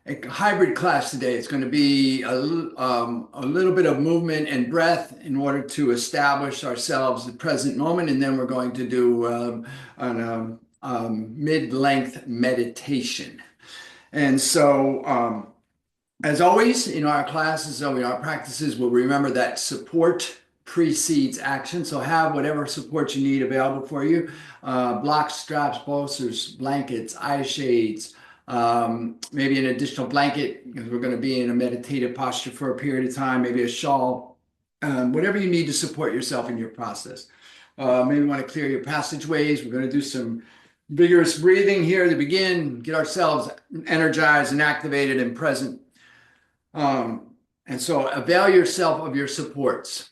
a hybrid class today. It's going to be a little bit of movement and breath in order to establish ourselves the present moment, and then we're going to do mid-length meditation. And so, as always, in our classes, in our practices, we'll remember that support precedes action. So have whatever support you need available for you. Blocks, straps, bolsters, blankets, eye shades, maybe an additional blanket because we're going to be in a meditative posture for a period of time, maybe a shawl, whatever you need to support yourself in your process. Maybe you want to clear your passageways. We're going to do some vigorous breathing here to begin, get ourselves energized and activated and present. And so avail yourself of your supports.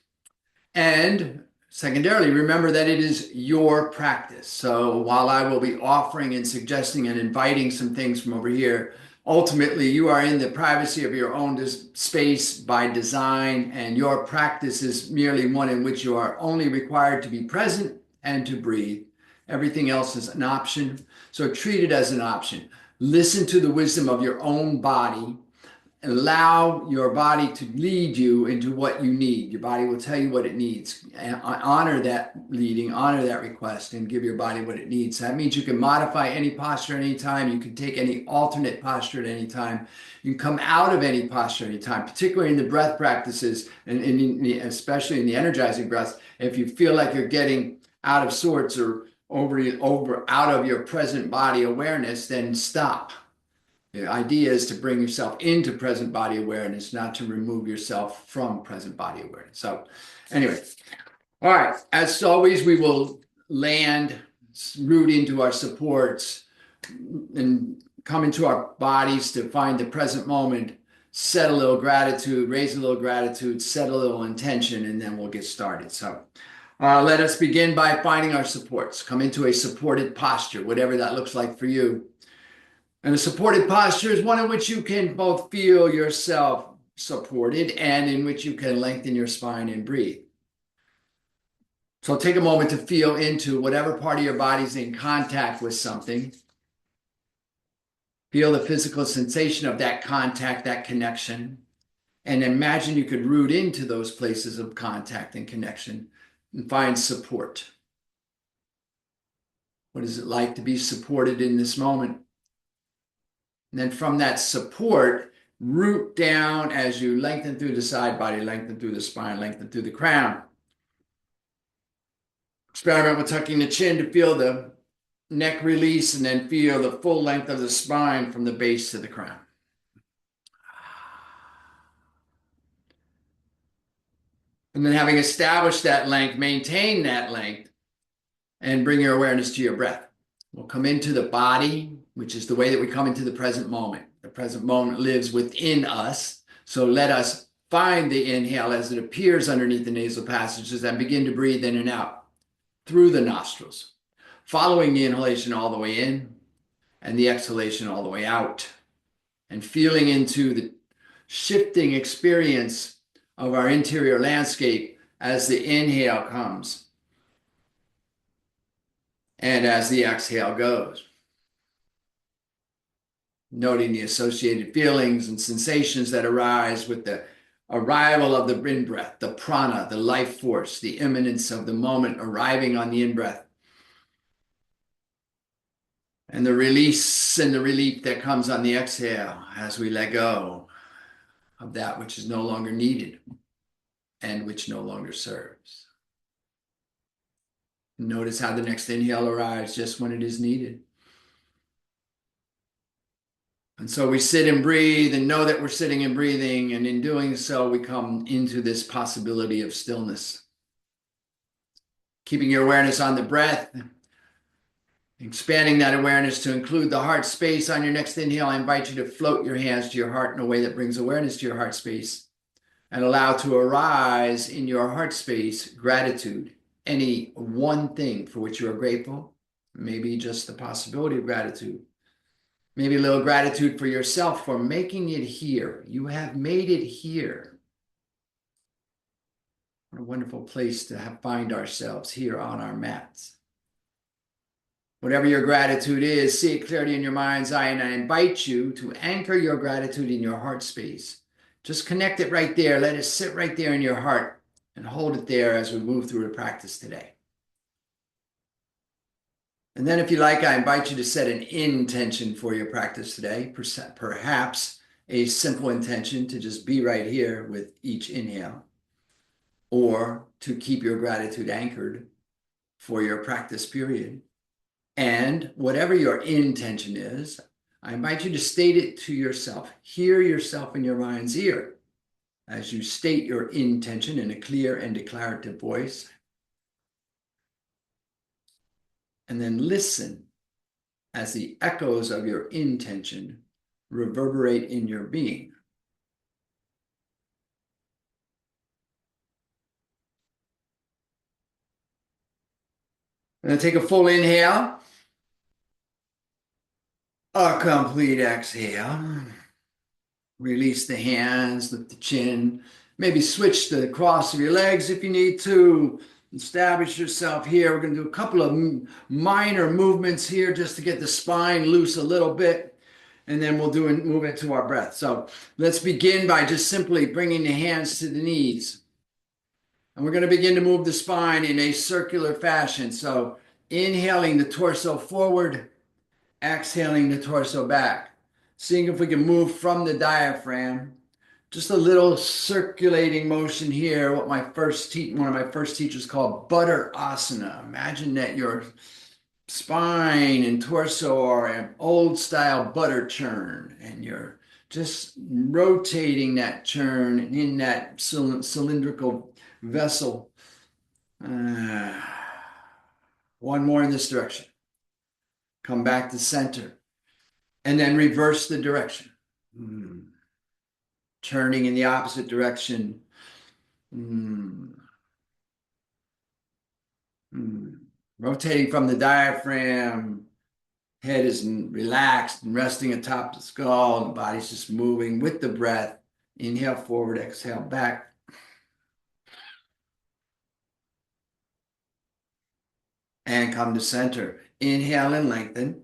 And secondarily, remember that it is your practice. So while I will be offering and suggesting and inviting some things from over here, ultimately you are in the privacy of your own space by design, and your practice is merely one in which you are only required to be present and to breathe. Everything else is an option. So treat it as an option. Listen to the wisdom of your own body. Allow your body to lead you into what you need. Your body will tell you what it needs. And honor that leading, honor that request, and give your body what it needs. That means you can modify any posture at any time. You can take any alternate posture at any time. You can come out of any posture at any time, particularly in the breath practices, and especially in the energizing breaths. If you feel like you're getting out of sorts or out of your present body awareness, then stop. The idea is to bring yourself into present body awareness, not to remove yourself from present body awareness. So anyway, all right, as always, we will land, root into our supports, and come into our bodies to find the present moment, set a little gratitude, raise a little gratitude, set a little intention, and then we'll get started. So let us begin by finding our supports. Come into a supported posture, whatever that looks like for you. And a supported posture is one in which you can both feel yourself supported and in which you can lengthen your spine and breathe. So take a moment to feel into whatever part of your body is in contact with something. Feel the physical sensation of that contact, that connection, and imagine you could root into those places of contact and connection and find support. What is it like to be supported in this moment? And then from that support, root down as you lengthen through the side body, lengthen through the spine, lengthen through the crown. Experiment with tucking the chin to feel the neck release, and then feel the full length of the spine from the base to the crown. And then having established that length, maintain that length and bring your awareness to your breath. We'll come into the body, which is the way that we come into the present moment. The present moment lives within us. So let us find the inhale as it appears underneath the nasal passages and begin to breathe in and out through the nostrils, following the inhalation all the way in and the exhalation all the way out, and feeling into the shifting experience of our interior landscape as the inhale comes and as the exhale goes. Noting the associated feelings and sensations that arise with the arrival of the in-breath, the prana, the life force, the imminence of the moment arriving on the in-breath, and the release and the relief that comes on the exhale as we let go of that which is no longer needed and which no longer serves. Notice how the next inhale arrives just when it is needed. And so we sit and breathe and know that we're sitting and breathing, and in doing so, we come into this possibility of stillness. Keeping your awareness on the breath, expanding that awareness to include the heart space on your next inhale. I invite you to float your hands to your heart in a way that brings awareness to your heart space and allow to arise in your heart space gratitude, any one thing for which you are grateful, maybe just the possibility of gratitude. Maybe a little gratitude for yourself for making it here. You have made it here. What a wonderful place to find ourselves here on our mats. Whatever your gratitude is, see it clearly in your mind's eye, and I invite you to anchor your gratitude in your heart space. Just connect it right there. Let it sit right there in your heart and hold it there as we move through the practice today. And then if you like, I invite you to set an intention for your practice today, perhaps a simple intention to just be right here with each inhale, or to keep your gratitude anchored for your practice period. And whatever your intention is, I invite you to state it to yourself. Hear yourself in your mind's ear as you state your intention in a clear and declarative voice. And then listen as the echoes of your intention reverberate in your being. And then take a full inhale, a complete exhale. Release the hands, lift the chin, maybe switch the cross of your legs if you need to. Establish yourself here. We're going to do a couple of minor movements here just to get the spine loose a little bit, and then we'll move into our breath. So let's begin by just simply bringing the hands to the knees. And we're going to begin to move the spine in a circular fashion. So inhaling the torso forward, exhaling the torso back. Seeing if we can move from the diaphragm. Just a little circulating motion here, what one of my first teachers called butter asana. Imagine that your spine and torso are an old style butter churn, and you're just rotating that churn in that cylindrical vessel. One more in this direction. Come back to center. And then reverse the direction. Turning in the opposite direction. Rotating from the diaphragm. Head is relaxed and resting atop the skull. The body's just moving with the breath. Inhale forward, exhale back. And come to center. Inhale and lengthen.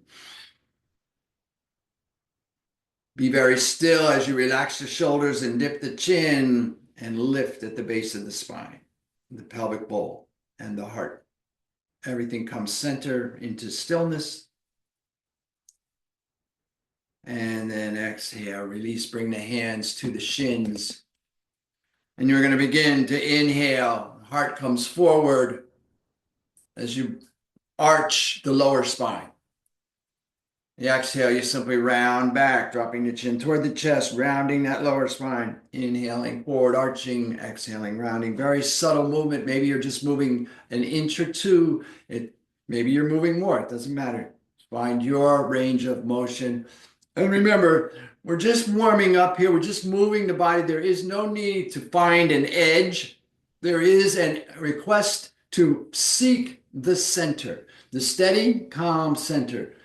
Be very still as you relax the shoulders and dip the chin and lift at the base of the spine, the pelvic bowl, and the heart. Everything comes center into stillness. And then exhale, release, bring the hands to the shins. And you're going to begin to inhale. Heart comes forward as you arch the lower spine. The exhale, you simply round back, dropping the chin toward the chest, rounding that lower spine. Inhaling forward, arching, exhaling, rounding. Very subtle movement. Maybe you're just moving an inch or two. Maybe you're moving more. It doesn't matter. Find your range of motion. And remember, we're just warming up here. We're just moving the body. There is no need to find an edge. There is a request to seek the center, the steady, calm center.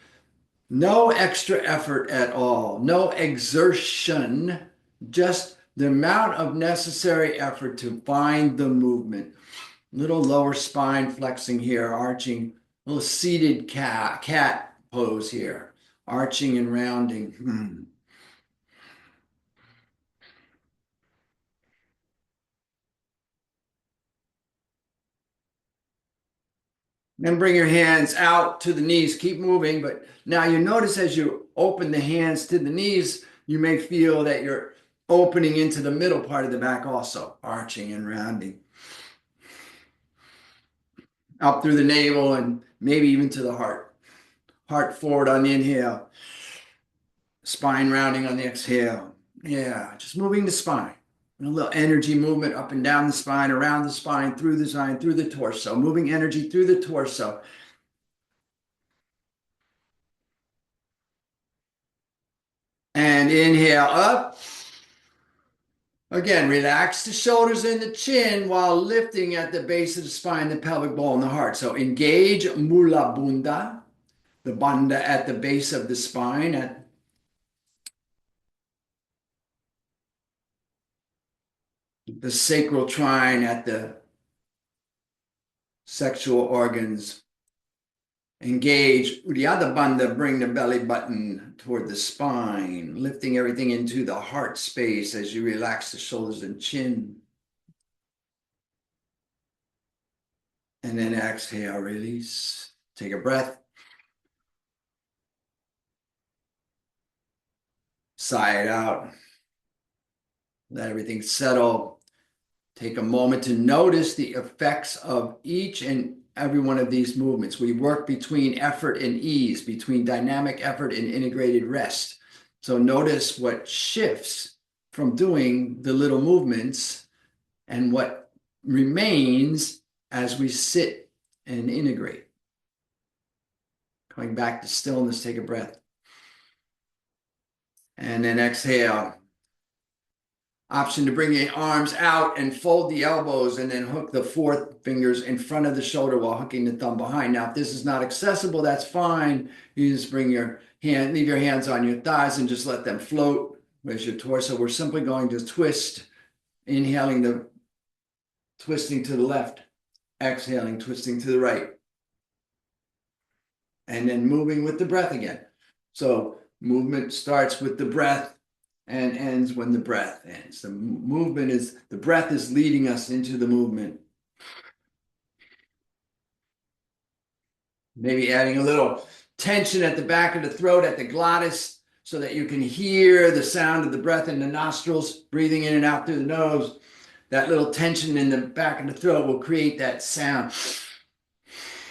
No extra effort at all, no exertion, just the amount of necessary effort to find the movement. Little lower spine flexing here, arching, little seated cat pose here, arching and rounding. Then bring your hands out to the knees. Keep moving, but now you notice as you open the hands to the knees, you may feel that you're opening into the middle part of the back also, arching and rounding. Up through the navel and maybe even to the heart. Heart forward on the inhale. Spine rounding on the exhale. Yeah, just moving the spine. And a little energy movement up and down the spine, around the spine, through the torso. Moving energy through the torso. And inhale up. Again, relax the shoulders and the chin while lifting at the base of the spine, the pelvic bowl, and the heart. So engage Mula Bandha, the bandha at the base of the spine, at the sacral trine, at the sexual organs. Engage Uddiyana Bandha, bring the belly button toward the spine, lifting everything into the heart space as you relax the shoulders and chin. And then exhale, release. Take a breath. Sigh it out. Let everything settle. Take a moment to notice the effects of each and every one of these movements. We work between effort and ease, between dynamic effort and integrated rest. So notice what shifts from doing the little movements and what remains as we sit and integrate. Coming back to stillness, take a breath. And then exhale. Option to bring the arms out and fold the elbows and then hook the four fingers in front of the shoulder while hooking the thumb behind. Now, if this is not accessible, that's fine. You just bring your hand, leave your hands on your thighs and just let them float with your torso. We're simply going to twist, inhaling the twisting to the left, exhaling, twisting to the right, and then moving with the breath again. So movement starts with the breath and ends when the breath ends. The movement is, the breath is leading us into the movement. Maybe adding a little tension at the back of the throat, at the glottis, so that you can hear the sound of the breath in the nostrils, breathing in and out through the nose. That little tension in the back of the throat will create that sound.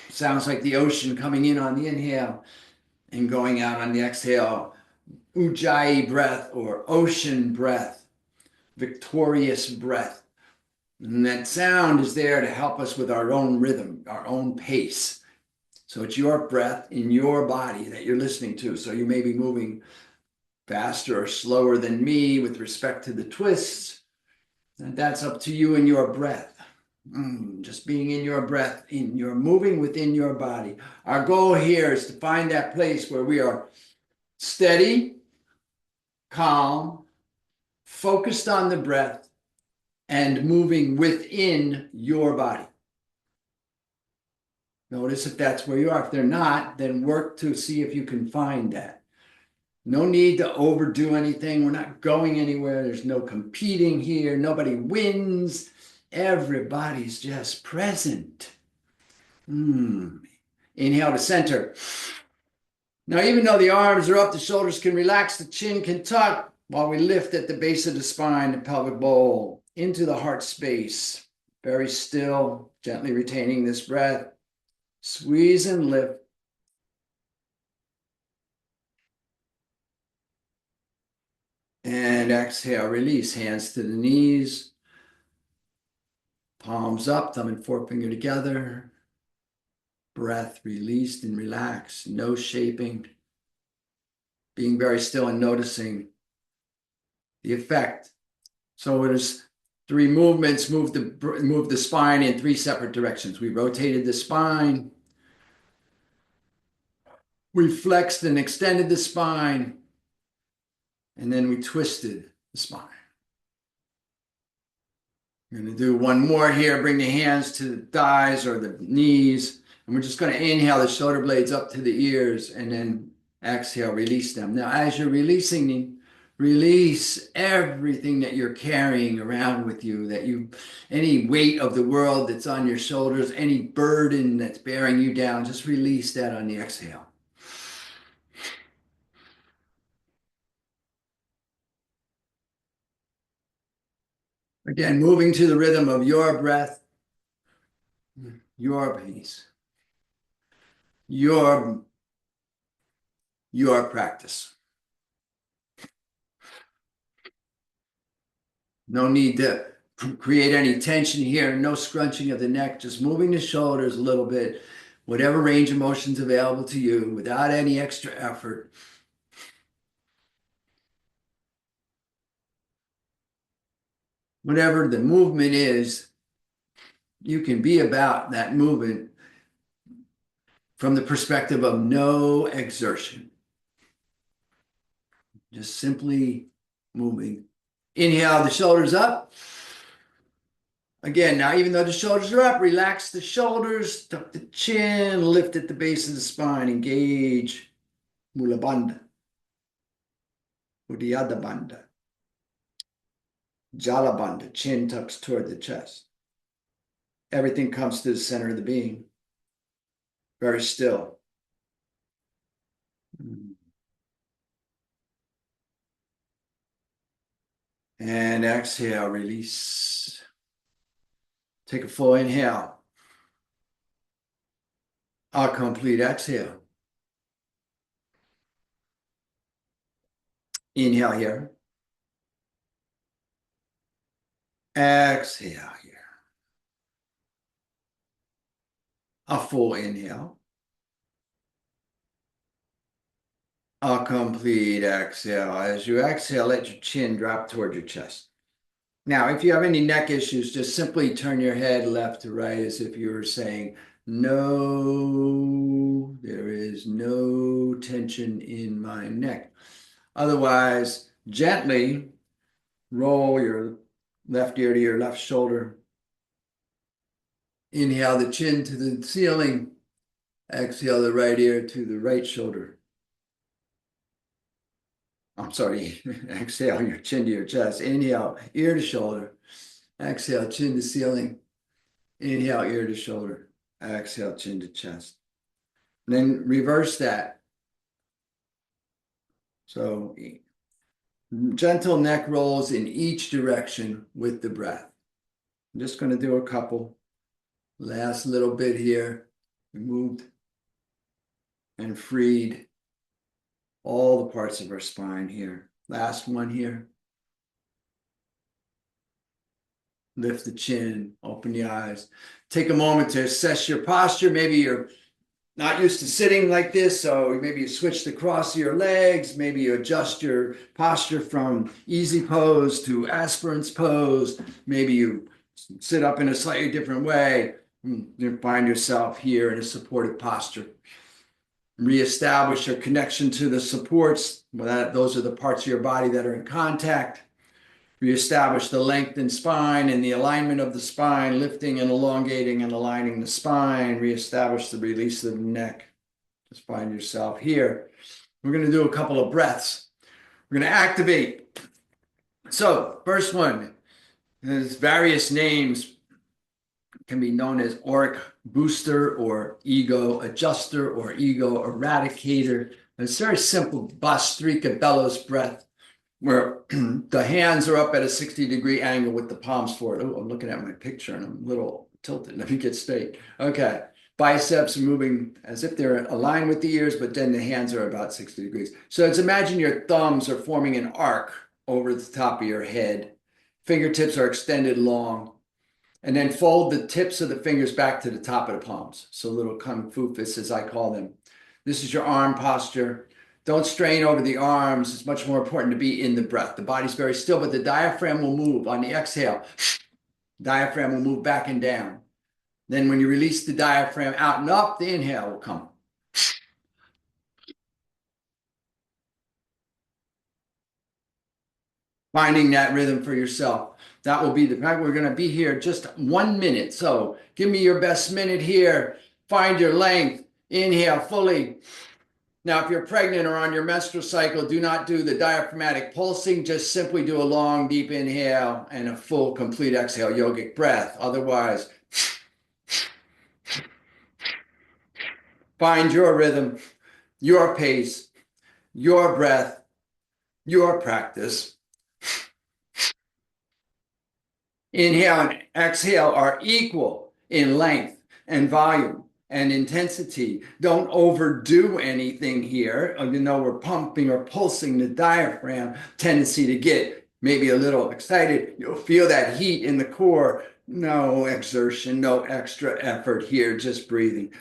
Sounds like the ocean coming in on the inhale and going out on the exhale. Ujjayi breath or ocean breath, victorious breath. And that sound is there to help us with our own rhythm, our own pace. So it's your breath in your body that you're listening to. So you may be moving faster or slower than me with respect to the twists. And that's up to you and your breath. Just being in your breath, you're moving within your body. Our goal here is to find that place where we are steady, calm, focused on the breath, and moving within your body. Notice if that's where you are. If they're not, then work to see if you can find that. No need to overdo anything. We're not going anywhere. There's no competing here. Nobody wins. Everybody's just present. Inhale to center. Now, even though the arms are up, the shoulders can relax, the chin can tuck while we lift at the base of the spine, the pelvic bowl, into the heart space. Very still, gently retaining this breath. Squeeze and lift. And exhale, release. Hands to the knees. Palms up, thumb and forefinger together. Breath released and relaxed. No shaping. Being very still and noticing the effect. So it is 3 movements, move the spine in 3 separate directions. We rotated the spine. We flexed and extended the spine. And then we twisted the spine. We're going to do one more here. Bring the hands to the thighs or the knees. And we're just going to inhale the shoulder blades up to the ears and then exhale, release them. Now, as you're releasing them, release everything that you're carrying around with you, any weight of the world that's on your shoulders, any burden that's bearing you down, just release that on the exhale. Again, moving to the rhythm of your breath, your peace, your practice. No need to create any tension here, no scrunching of the neck, just moving the shoulders a little bit, whatever range of motion's available to you without any extra effort. Whatever the movement is, you can be about that movement from the perspective of no exertion. Just simply moving. Inhale the shoulders up. Again, now even though the shoulders are up, relax the shoulders, tuck the chin, lift at the base of the spine, engage Mula Bandha, Uddiyana Bandha, Jala Bandha, chin tucks toward the chest. Everything comes to the center of the being, very still. And exhale, release. Take a full inhale. A complete exhale. Inhale here. Exhale here. A full inhale. A complete exhale. As you exhale, let your chin drop toward your chest. Now, if you have any neck issues, just simply turn your head left to right as if you were saying, no, there is no tension in my neck. Otherwise, gently roll your left ear to your left shoulder. Inhale the chin to the ceiling. Exhale the right ear to the right shoulder. I'm sorry, exhale your chin to your chest. Inhale, ear to shoulder. Exhale, chin to ceiling. Inhale, ear to shoulder. Exhale, chin to chest. And then reverse that. So gentle neck rolls in each direction with the breath. I'm just going to do a couple. Last little bit here. We moved and freed all the parts of our spine here. Last one here. Lift the chin, open the eyes. Take a moment to assess your posture. Maybe you're not used to sitting like this, so maybe you switch the cross of your legs. Maybe you adjust your posture from easy pose to aspirants pose. Maybe you sit up in a slightly different way. You find yourself here in a supportive posture. Reestablish your connection to the supports. Those are the parts of your body that are in contact. Reestablish the lengthened spine and the alignment of the spine, lifting and elongating and aligning the spine. Reestablish the release of the neck. Just find yourself here. We're going to do a couple of breaths. We're going to activate. So, first one, there's various names. Can be known as auric booster or ego adjuster or ego eradicator. It's very simple Bhastrika bellows breath where the hands are up at a 60-degree angle with the palms forward. Oh, I'm looking at my picture and I'm a little tilted. Let me get straight. Okay. Biceps are moving as if they're aligned with the ears, but then the hands are about 60 degrees. So it's imagine your thumbs are forming an arc over the top of your head. Fingertips are extended long. And then fold the tips of the fingers back to the top of the palms. So little kung fu fists, as I call them. This is your arm posture. Don't strain over the arms. It's much more important to be in the breath. The body's very still, but the diaphragm will move on the exhale. Diaphragm will move back and down. Then when you release the diaphragm out and up, the inhale will come. Finding that rhythm for yourself. That will be the fact. We're going to be here just 1 minute. So give me your best minute here. Find your length. Inhale fully. Now, if you're pregnant or on your menstrual cycle, do not do the diaphragmatic pulsing. Just simply do a long, deep inhale and a full, complete exhale, yogic breath. Otherwise, find your rhythm, your pace, your breath, your practice. Inhale and exhale are equal in length and volume and intensity. Don't overdo anything here. Even though we're pumping or pulsing the diaphragm, tendency to get maybe a little excited. You'll feel that heat in the core. No exertion, no extra effort here, just breathing.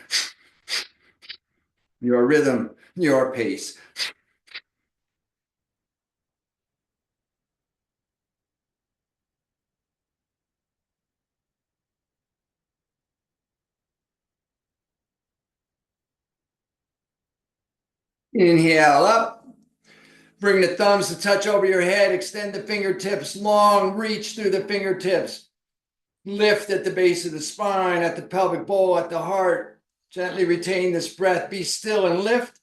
Your rhythm, your pace. Inhale up. Bring the thumbs to touch over your head. Extend the fingertips long. Reach through the fingertips. Lift at the base of the spine, at the pelvic bowl, at the heart. Gently retain this breath. Be still and lift.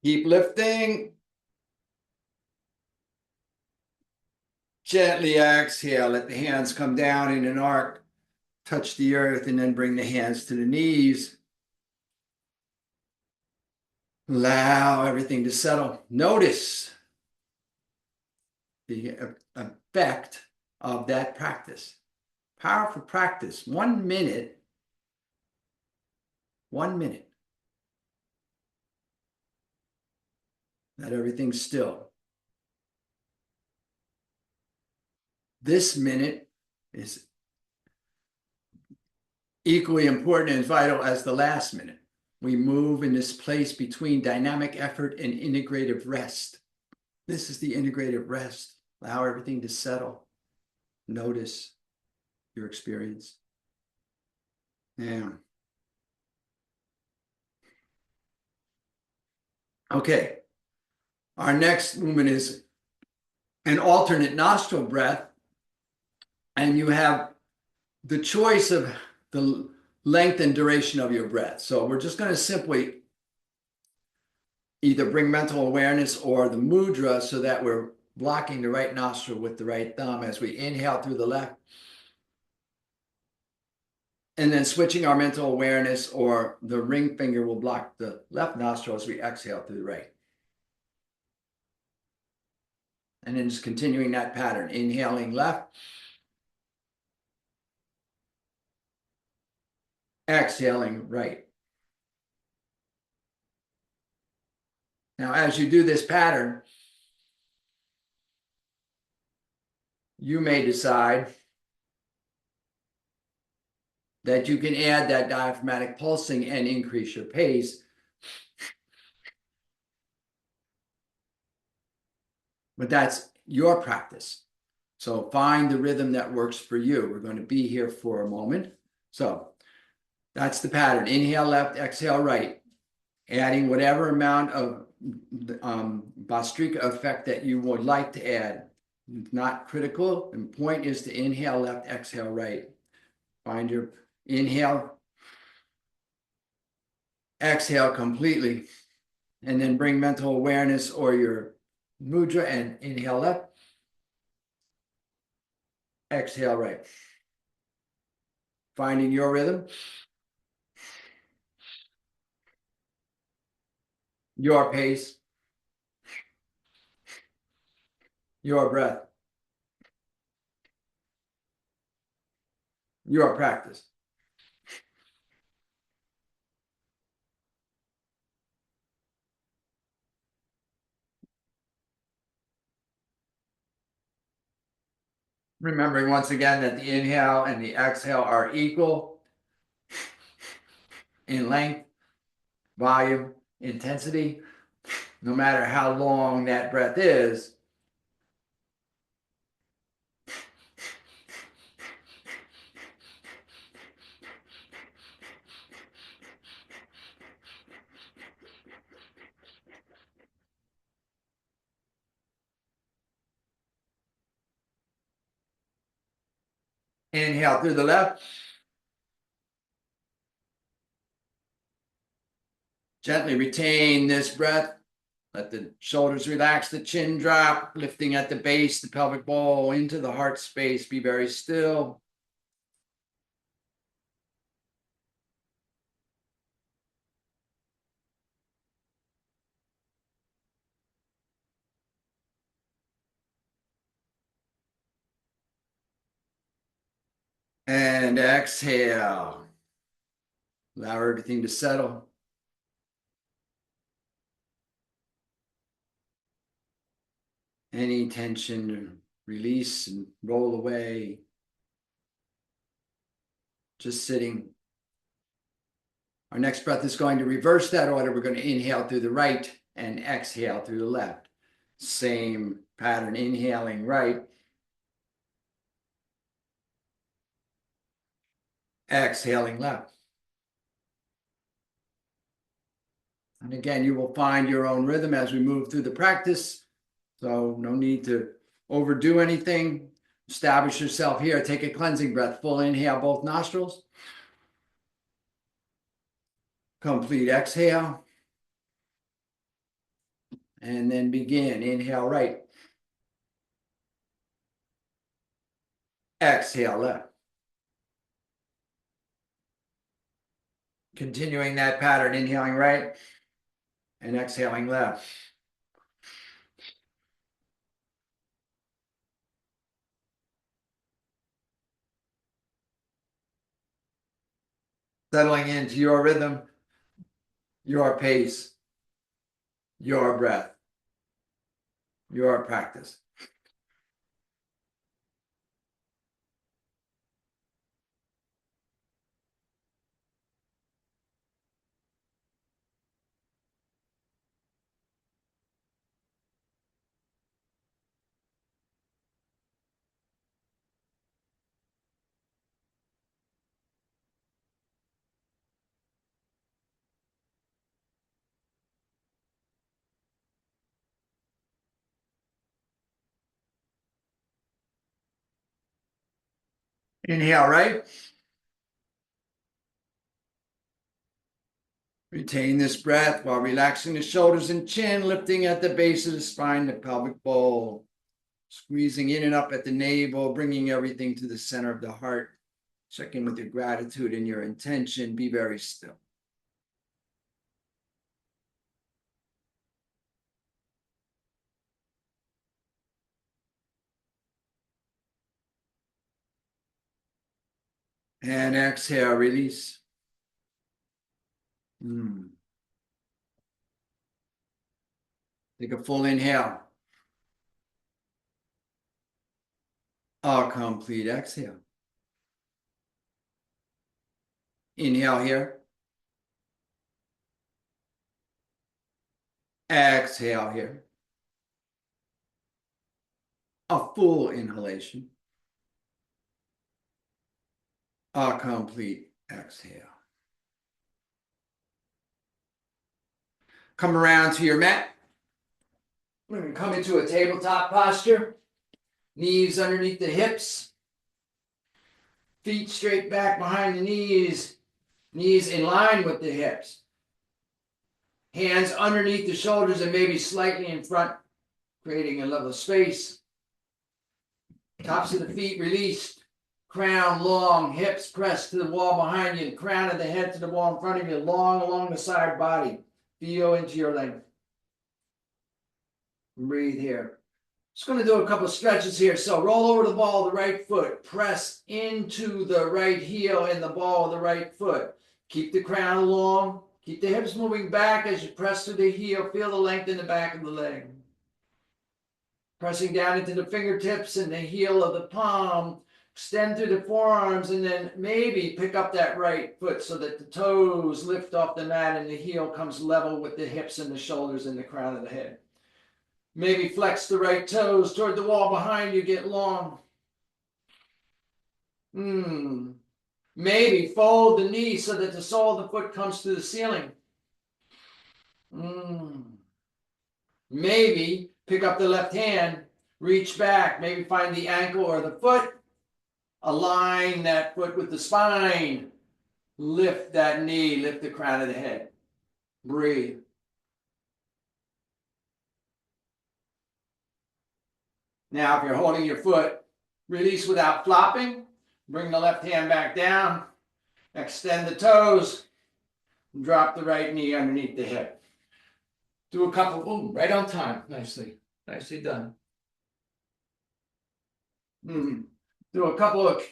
Keep lifting. Gently exhale. Let the hands come down in an arc. Touch the earth and then bring the hands to the knees. Allow everything to settle. Notice the effect of that practice. Powerful practice. 1 minute. 1 minute. Let everything still. This minute is equally important and vital as the last minute. We move in this place between dynamic effort and integrative rest. This is the integrative rest. Allow everything to settle. Notice your experience. Yeah. Okay. Our next movement is an alternate nostril breath. And you have the choice of the length and duration of your breath. So we're just going to simply either bring mental awareness or the mudra so that we're blocking the right nostril with the right thumb as we inhale through the left. And then switching our mental awareness, or the ring finger will block the left nostril as we exhale through the right. And then just continuing that pattern, inhaling left, exhaling right. Now, as you do this pattern, you may decide that you can add that diaphragmatic pulsing and increase your pace. But that's your practice. So find the rhythm that works for you. We're going to be here for a moment. So that's the pattern. Inhale left, exhale right. Adding whatever amount of Bhastrika effect that you would like to add. It's not critical. The point is to inhale left, exhale right. Find your inhale, exhale completely, and then bring mental awareness or your mudra and inhale left, exhale right. Finding your rhythm, your pace, your breath, your practice. Remembering once again that the inhale and the exhale are equal in length, volume, intensity. No matter how long that breath is, inhale through the left. Gently retain this breath. Let the shoulders relax, the chin drop, lifting at the base, the pelvic bowl into the heart space. Be very still. And exhale. Allow everything to settle. Any tension, release and roll away. Just sitting. Our next breath is going to reverse that order. We're going to inhale through the right and exhale through the left. Same pattern, inhaling right. Exhaling left. And again, you will find your own rhythm as we move through the practice. So no need to overdo anything. Establish yourself here. Take a cleansing breath. Full inhale, both nostrils. Complete exhale. And then begin. Inhale right. Exhale left. Continuing that pattern, inhaling right and exhaling left. Settling into your rhythm, your pace, your breath, your practice. Inhale right. Retain this breath while relaxing the shoulders and chin, lifting at the base of the spine, the pelvic bowl, squeezing in and up at the navel, bringing everything to the center of the heart. Check in with your gratitude and your intention. Be very still. And exhale, release. Take a full inhale. A complete exhale. Inhale here. Exhale here. A full inhalation. A complete exhale. Come around to your mat. We're going to come into a tabletop posture. Knees underneath the hips. Feet straight back behind the knees. Knees in line with the hips. Hands underneath the shoulders and maybe slightly in front, creating a level of space. Tops of the feet released. Crown long, hips pressed to the wall behind you, and crown of the head to the wall in front of you, long along the side body. Feel into your length. Breathe here. Just going to do a couple of stretches here. So roll over the ball of the right foot. Press into the right heel and the ball of the right foot. Keep the crown long. Keep the hips moving back as you press through the heel. Feel the length in the back of the leg. Pressing down into the fingertips and the heel of the palm. Extend through the forearms and then maybe pick up that right foot so that the toes lift off the mat and the heel comes level with the hips and the shoulders and the crown of the head. Maybe flex the right toes toward the wall behind you, get long. Maybe fold the knee so that the sole of the foot comes to the ceiling. Maybe pick up the left hand, reach back, maybe find the ankle or the foot. Align that foot with the spine. Lift that knee, lift the crown of the head. Breathe. Now, if you're holding your foot, release without flopping. Bring the left hand back down. Extend the toes. Drop the right knee underneath the hip. Do a couple, right on time. Nicely done. Do a couple of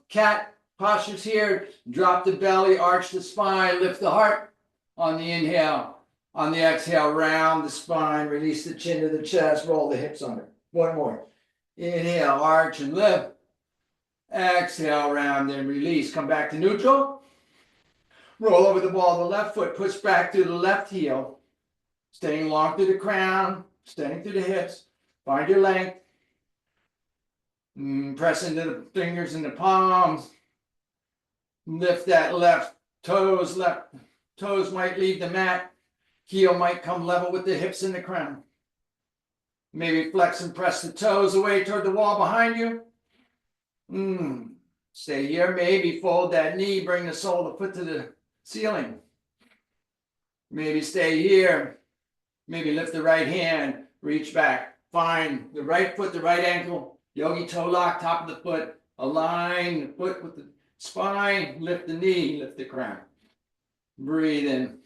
cat postures here. Drop the belly, arch the spine, lift the heart on the inhale. On the exhale, round the spine, release the chin to the chest, roll the hips under. One more. Inhale, arch and lift. Exhale, round and release. Come back to neutral. Roll over the ball of the left foot, push back to the left heel. Staying long through the crown, staying through the hips. Find your length. Press into the fingers and the palms. Lift that left toes might leave the mat. Heel might come level with the hips and the crown. Maybe flex and press the toes away toward the wall behind you. Stay here. Maybe fold that knee, bring the sole of the foot to the ceiling. Maybe stay here. Maybe lift the right hand, reach back. Find the right foot, the right ankle. Yogi toe lock, top of the foot. Align the foot with the spine. Lift the knee, lift the crown. Breathe in.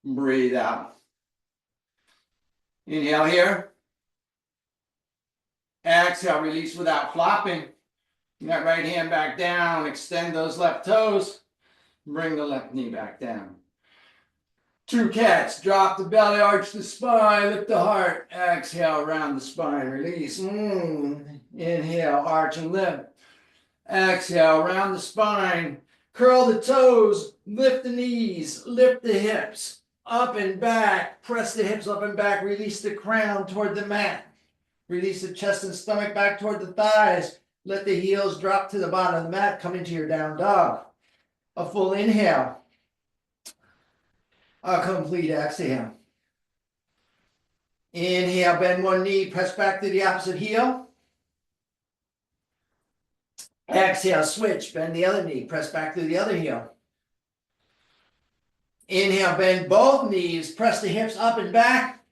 Breathe out. Inhale here. Exhale, release without flopping. That right hand back down. Extend those left toes. Bring the left knee back down. Two cats. Drop the belly, arch the spine, lift the heart. Exhale, round the spine, release. Inhale, arch and lift. Exhale, round the spine. Curl the toes, lift the knees, lift the hips. Up and back, press the hips up and back, release the crown toward the mat. Release the chest and stomach back toward the thighs. Let the heels drop to the bottom of the mat, come into your down dog. A full inhale. A complete exhale. Inhale, bend one knee, press back to the opposite heel. Exhale, switch, bend the other knee, press back to the other heel. Inhale, bend both knees, press the hips up and back.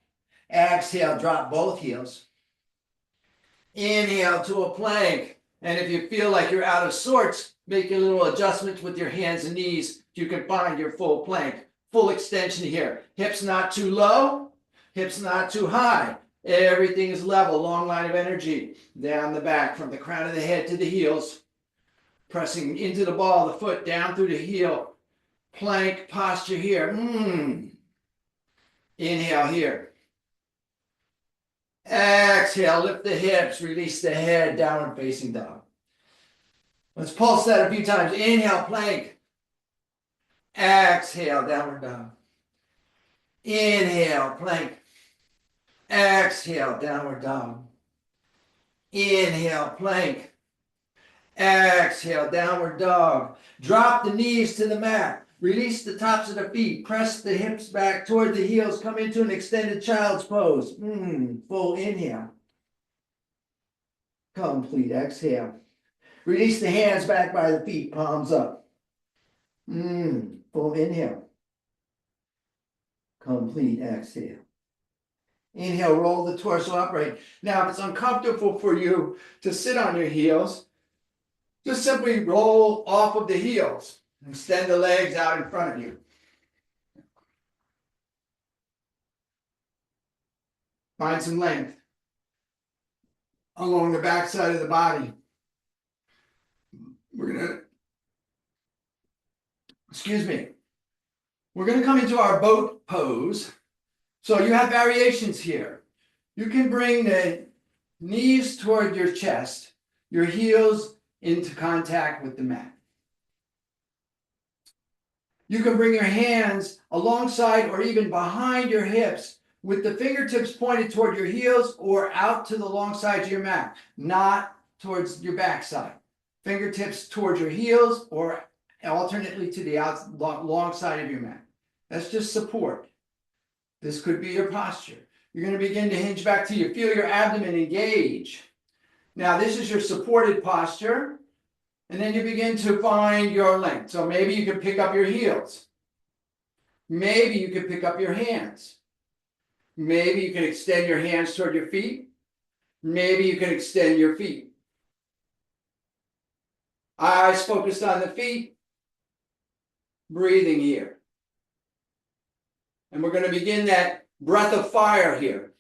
Exhale, drop both heels. Inhale to a plank. And if you feel like you're out of sorts, make a little adjustments with your hands and knees. You can find your full plank. Full extension here. Hips not too low, hips not too high. Everything is level, long line of energy. Down the back, from the crown of the head to the heels. Pressing into the ball of the foot, down through the heel. Plank posture here. Inhale here. Exhale, lift the hips, release the head, downward facing dog. Let's pulse that a few times. Inhale, plank. Exhale, downward dog. Inhale, plank. Exhale, downward dog. Inhale, plank. Exhale, downward dog. Drop the knees to the mat. Release the tops of the feet. Press the hips back toward the heels. Come into an extended child's pose. Full inhale. Complete exhale. Release the hands back by the feet. Palms up. Full inhale. Complete exhale. Inhale, roll the torso upright. Now, if it's uncomfortable for you to sit on your heels, just simply roll off of the heels. Extend the legs out in front of you. Find some length along the back side of the body. We're going to come into our boat pose. So you have variations here. You can bring the knees toward your chest, your heels into contact with the mat. You can bring your hands alongside or even behind your hips with the fingertips pointed toward your heels or out to the long sides of your mat, not towards your backside. Fingertips towards your heels or alternately to the long side of your mat. That's just support. This could be your posture. You're going to begin to hinge back till you feel your abdomen engage. Now, this is your supported posture. And then you begin to find your length. So maybe you can pick up your heels. Maybe you can pick up your hands. Maybe you can extend your hands toward your feet. Maybe you can extend your feet. Eyes focused on the feet. Breathing here. And we're going to begin that breath of fire here.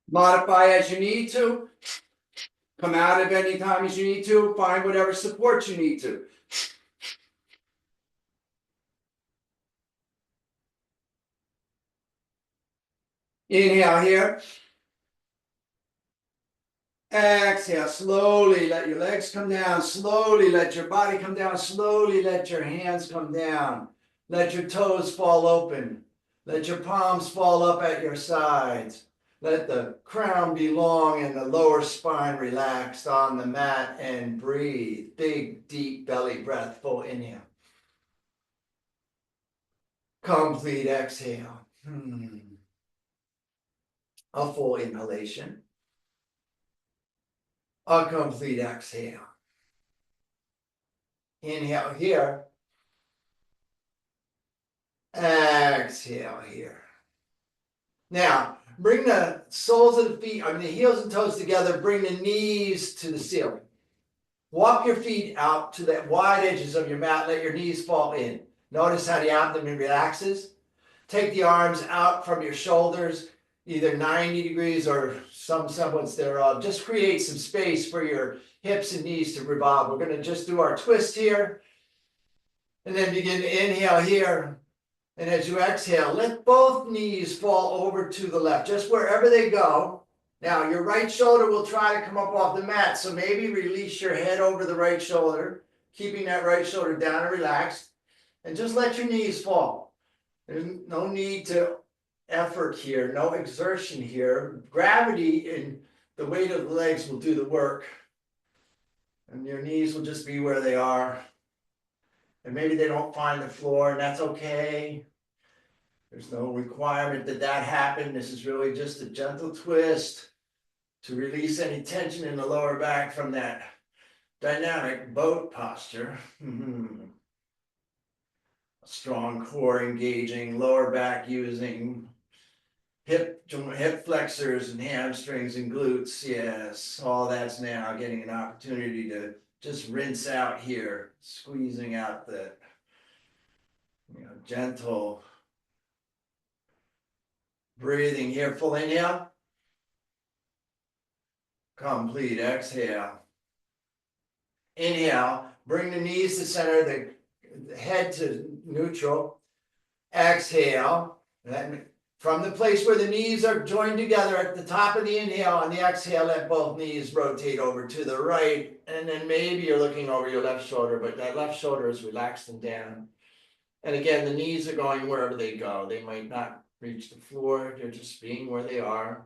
Modify as you need to. Come out of any time as you need to. Find whatever support you need to. Inhale here. Exhale. Slowly let your legs come down. Slowly let your body come down. Slowly let your hands come down. Let your toes fall open. Let your palms fall up at your sides. Let the crown be long and the lower spine relaxed on the mat, and breathe. Big, deep belly breath, full inhale. Complete exhale. A full inhalation. A complete exhale. Inhale here. Exhale here. Now, bring the soles of the feet, the heels and toes together. Bring the knees to the ceiling. Walk your feet out to the wide edges of your mat. Let your knees fall in. Notice how the abdomen relaxes. Take the arms out from your shoulders, either 90 degrees or some semblance thereof. Just create some space for your hips and knees to revolve. We're going to just do our twist here. And then begin to inhale here. And as you exhale, let both knees fall over to the left, just wherever they go. Now, your right shoulder will try to come up off the mat, so maybe release your head over the right shoulder, keeping that right shoulder down and relaxed, and just let your knees fall. There's no need to effort here, no exertion here. Gravity and the weight of the legs will do the work, and your knees will just be where they are. And maybe they don't find the floor, and that's okay. There's no requirement that that happen. This is really just a gentle twist to release any tension in the lower back from that dynamic boat posture. A strong core engaging, lower back using hip flexors and hamstrings and glutes. Yes, all that's now getting an opportunity to just rinse out here, squeezing out the gentle breathing here. Full inhale. Complete exhale. Inhale, bring the knees to center, the head to neutral. Exhale, from the place where the knees are joined together at the top of the inhale, on the exhale, let both knees rotate over to the right. And then maybe you're looking over your left shoulder, but that left shoulder is relaxed and down. And again, the knees are going wherever they go. They might not reach the floor. They're just being where they are.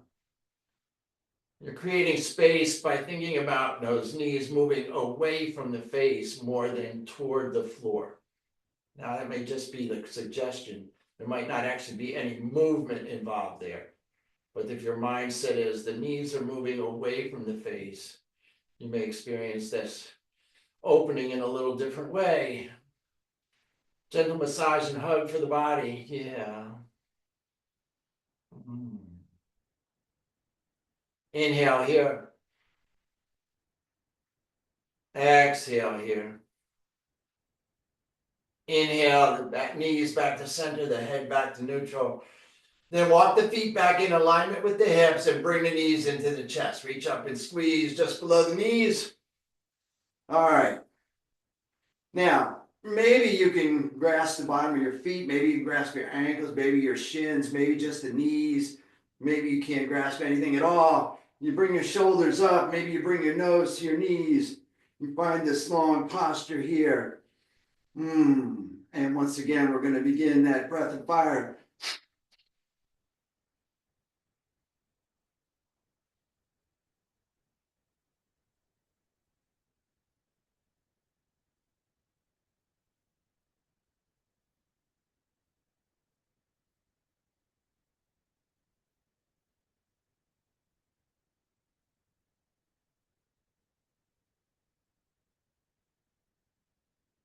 You're creating space by thinking about those knees moving away from the face more than toward the floor. Now, that may just be the suggestion. There might not actually be any movement involved there. But if your mindset is the knees are moving away from the face, you may experience this opening in a little different way. Gentle massage and hug for the body. Yeah. Inhale here. Exhale here. Inhale, the back knees back to center, the head back to neutral. Then walk the feet back in alignment with the hips and bring the knees into the chest. Reach up and squeeze just below the knees. All right. Now, maybe you can grasp the bottom of your feet. Maybe you can grasp your ankles, maybe your shins, maybe just the knees. Maybe you can't grasp anything at all. You bring your shoulders up. Maybe you bring your nose to your knees. You find this long posture here. And once again, we're going to begin that breath of fire.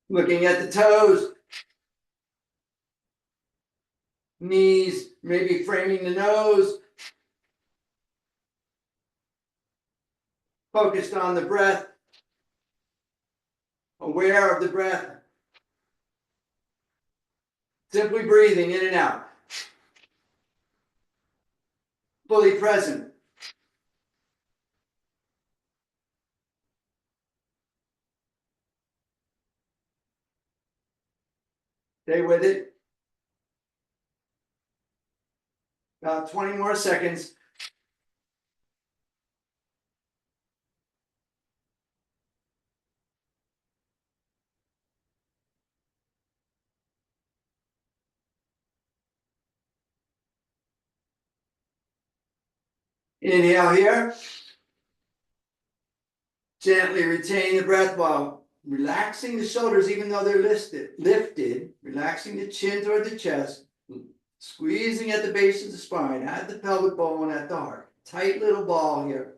Looking at the toes, knees, maybe framing the nose. Focused on the breath, aware of the breath. Simply breathing in and out. Fully present. Stay with it. About 20 more seconds. Inhale here. Gently retain the breath while relaxing the shoulders, even though they're lifted, relaxing the chin toward the chest, squeezing at the base of the spine, at the pelvic bone, at the heart. Tight little ball here.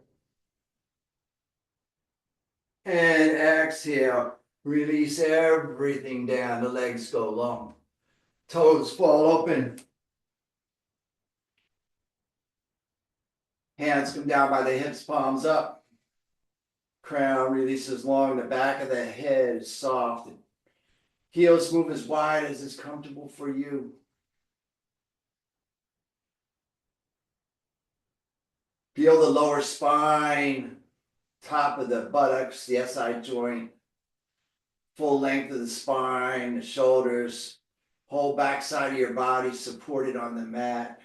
And exhale. Release everything down. The legs go long. Toes fall open. Hands come down by the hips, palms up. Crown releases long, the back of the head is soft. Heels move as wide as is comfortable for you. Feel the lower spine, top of the buttocks, the SI joint, full length of the spine, the shoulders, whole backside of your body supported on the mat.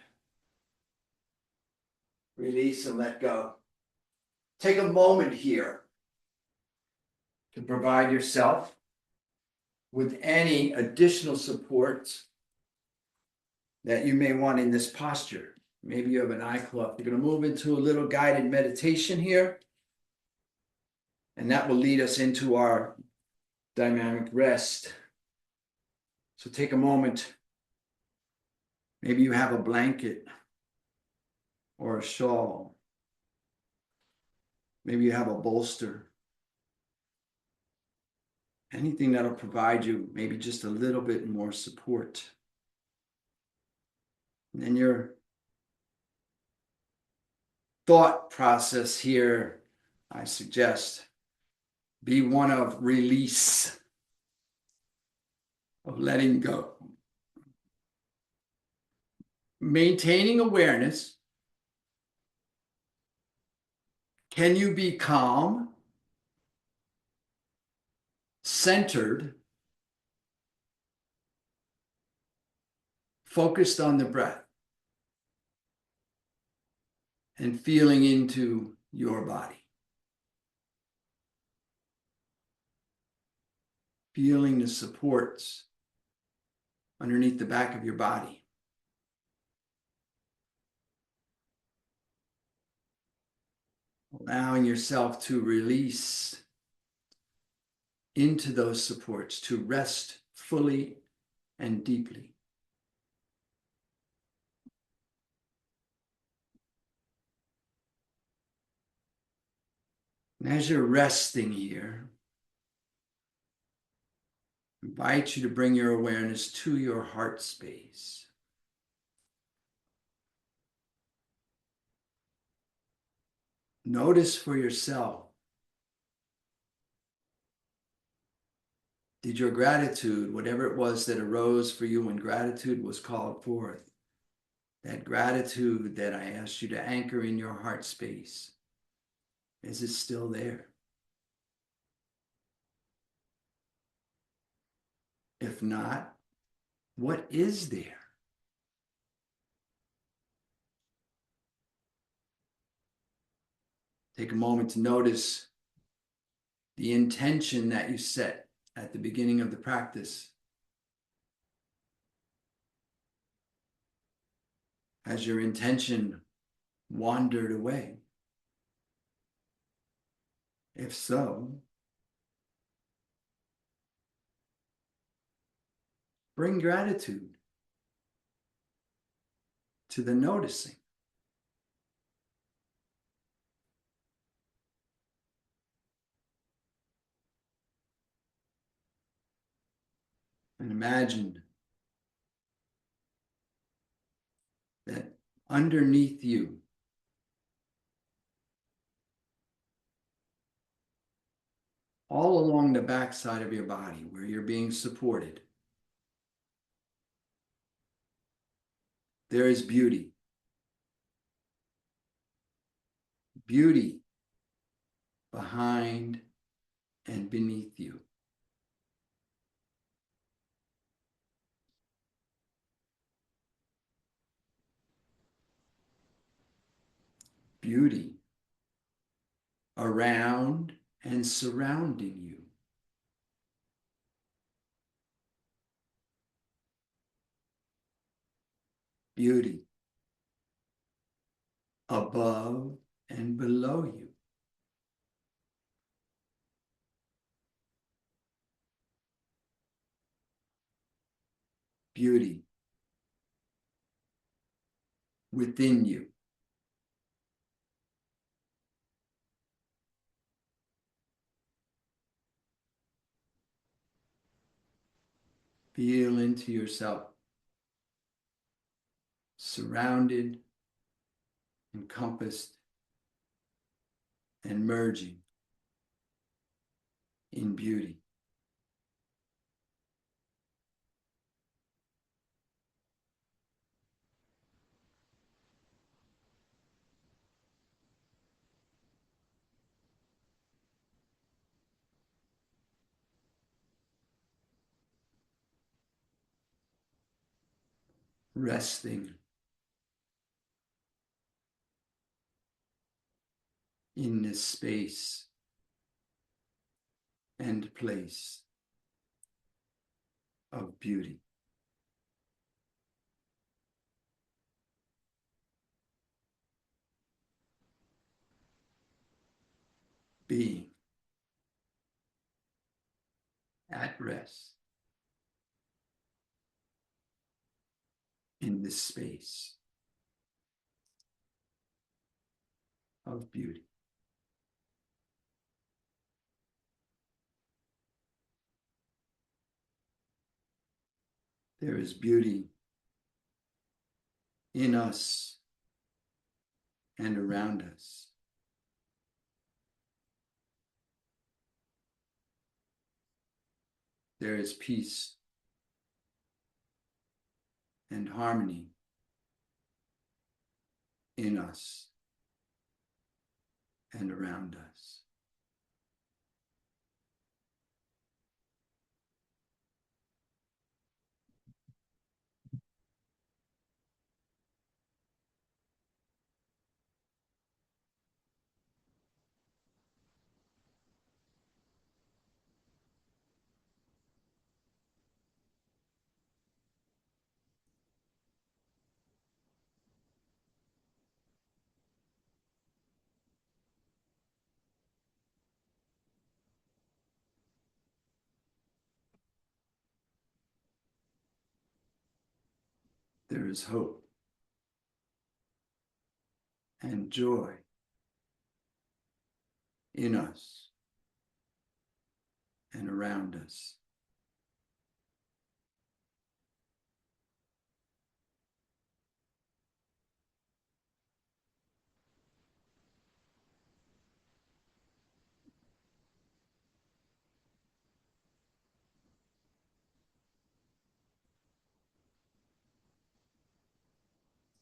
Release and let go. Take a moment here to provide yourself with any additional supports that you may want in this posture. Maybe you have an eye cloth. You're going to move into a little guided meditation here, and that will lead us into our dynamic rest. So take a moment. Maybe you have a blanket or a shawl. Maybe you have a bolster. Anything that'll provide you maybe just a little bit more support. And then your thought process here, I suggest, be one of release, of letting go. Maintaining awareness. Can you be calm, centered, focused on the breath, and feeling into your body? Feeling the supports underneath the back of your body. Allowing yourself to release into those supports, to rest fully and deeply. And as you're resting here, I invite you to bring your awareness to your heart space. Notice for yourself, did your gratitude, whatever it was that arose for you when gratitude was called forth, that gratitude that I asked you to anchor in your heart space, is it still there? If not, what is there? Take a moment to notice the intention that you set at the beginning of the practice. Has your intention wandered away? If so, bring gratitude to the noticing. And imagine that underneath you, all along the backside of your body where you're being supported, there is beauty. Beauty behind and beneath you. Beauty around and surrounding you. Beauty above and below you. Beauty within you. Feel into yourself, surrounded, encompassed, and merging in beauty. Resting in this space and place of beauty. Being at rest in this space of beauty. There is beauty in us and around us. There is peace and harmony in us and around us. There is hope and joy in us and around us.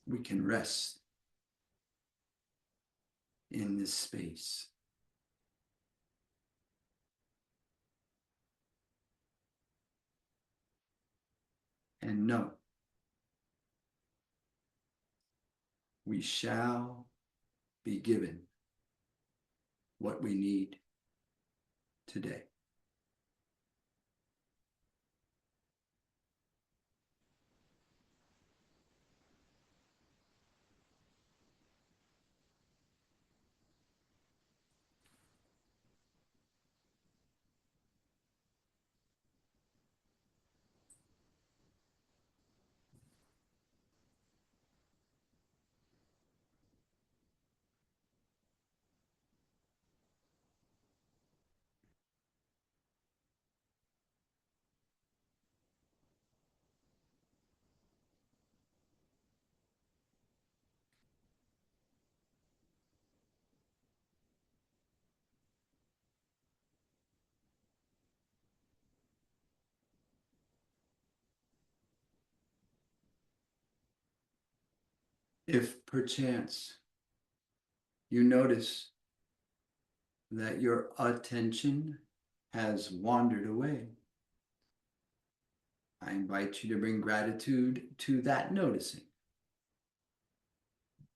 We can rest in this space. And know we shall be given what we need today. If perchance you notice that your attention has wandered away, I invite you to bring gratitude to that noticing.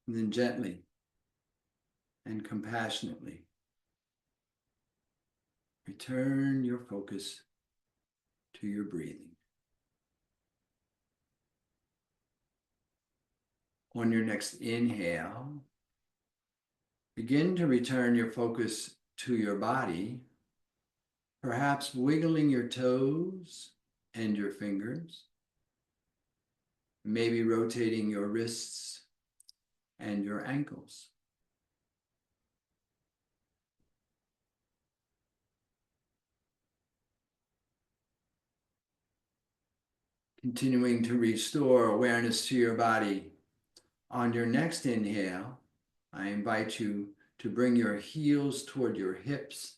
And then gently and compassionately return your focus to your breathing. On your next inhale, Begin to return your focus to your body, perhaps wiggling your toes and your fingers, maybe rotating your wrists and your ankles. Continuing to restore awareness to your body. On your next inhale, I invite you to bring your heels toward your hips,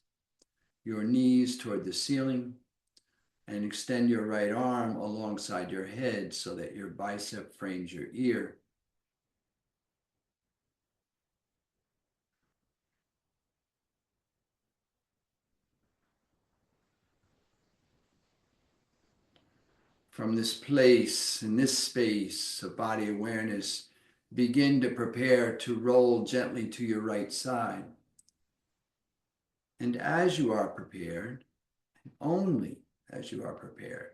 your knees toward the ceiling, and extend your right arm alongside your head so that your bicep frames your ear. From this place, in this space of body awareness, begin to prepare to roll gently to your right side. And as you are prepared, only as you are prepared,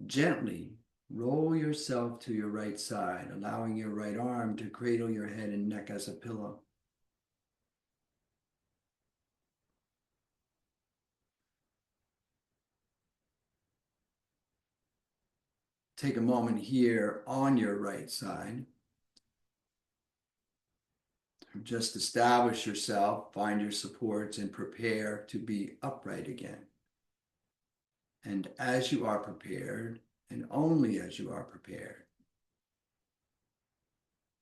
gently roll yourself to your right side, allowing your right arm to cradle your head and neck as a pillow. Take a moment here on your right side. Just establish yourself, find your supports, and prepare to be upright again. And as you are prepared, and only as you are prepared,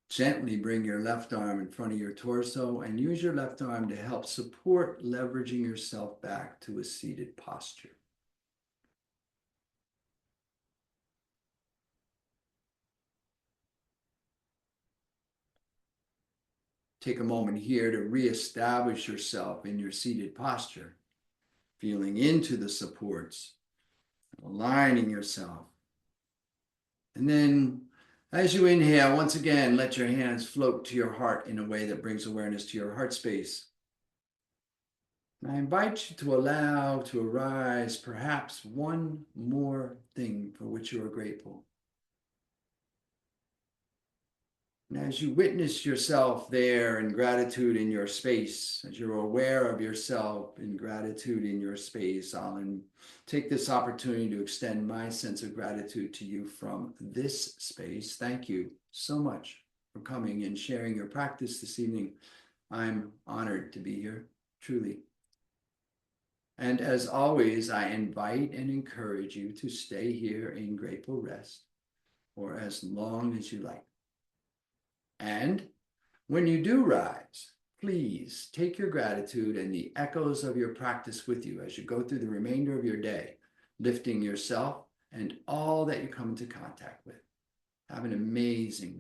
gently bring your left arm in front of your torso and use your left arm to help support leveraging yourself back to a seated posture. Take a moment here to reestablish yourself in your seated posture, feeling into the supports, aligning yourself. And then as you inhale, once again, let your hands float to your heart in a way that brings awareness to your heart space. And I invite you to allow to arise perhaps one more thing for which you are grateful. And as you witness yourself there in gratitude in your space, as you're aware of yourself in gratitude in your space, I'll take this opportunity to extend my sense of gratitude to you from this space. Thank you so much for coming and sharing your practice this evening. I'm honored to be here, truly. And as always, I invite and encourage you to stay here in grateful rest for as long as you like. And when you do rise, please take your gratitude and the echoes of your practice with you as you go through the remainder of your day, lifting yourself and all that you come into contact with. Have an amazing